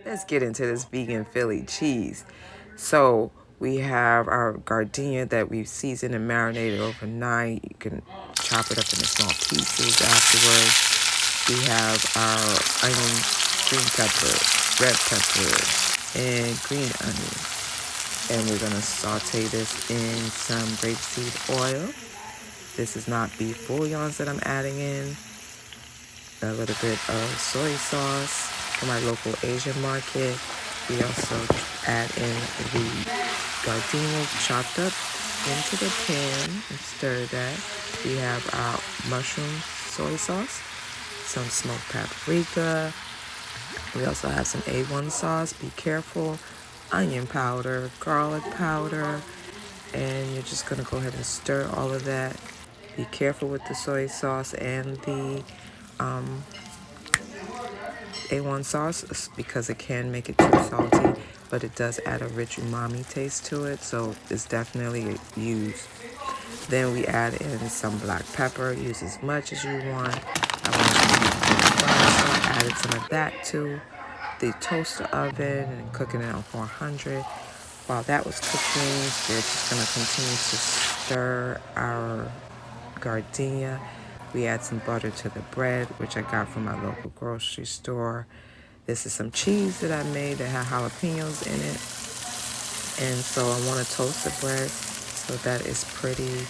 let's get into this vegan Philly cheese. So we have our gardenia that we've seasoned and marinated overnight. You can chop it up into small pieces afterwards. We have our onion, green pepper, red pepper, and green onion. And we're gonna saute this in some grapeseed oil. This is not beef bouillons that I'm adding in. A little bit of soy sauce from my local Asian market. We also add in the gardenia chopped up into the pan and stir that. We have our mushroom soy sauce, some smoked paprika. We also have some A1 sauce. Be careful. Onion powder, garlic powder, and you're just gonna go ahead and stir all of that. Be careful with the soy sauce and the A1 sauce because it can make it too salty, but it does add a rich umami taste to it, so it's definitely used. Then we add in some black pepper. Use as much as you want. I added some of that to the toaster oven and cooking it on 400. While that was cooking, we're just gonna continue to stir our gardenia. We add some butter to the bread, which I got from my local grocery store. This is some cheese that I made that had jalapenos in it. And so I want to toast the bread so that it's pretty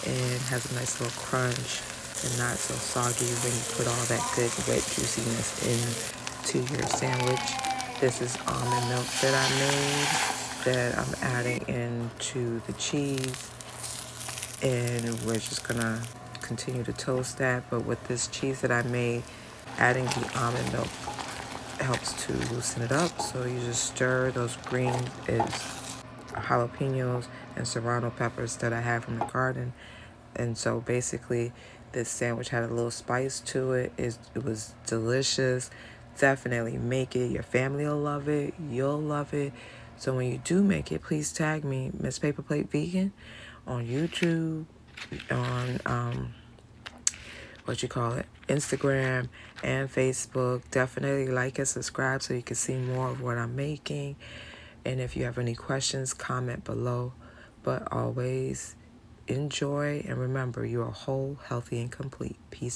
and has a nice little crunch and not so soggy when you put all that good wet juiciness into your sandwich. This is almond milk that I made that I'm adding into the cheese, and we're just gonna continue to toast that. But with this cheese that I made, adding the almond milk helps to loosen it up. So you just stir those green jalapenos and serrano peppers that I had from the garden. And so basically this sandwich had a little spice to it. It was delicious. Definitely make it. Your family will love it. You'll love it. So when you do make it, please tag me, Miss Paper Plate Vegan, on YouTube, on Instagram and Facebook. Definitely like and subscribe so you can see more of what I'm making. And if you have any questions, comment below. But always enjoy and remember, you are whole, healthy, and complete. Peace.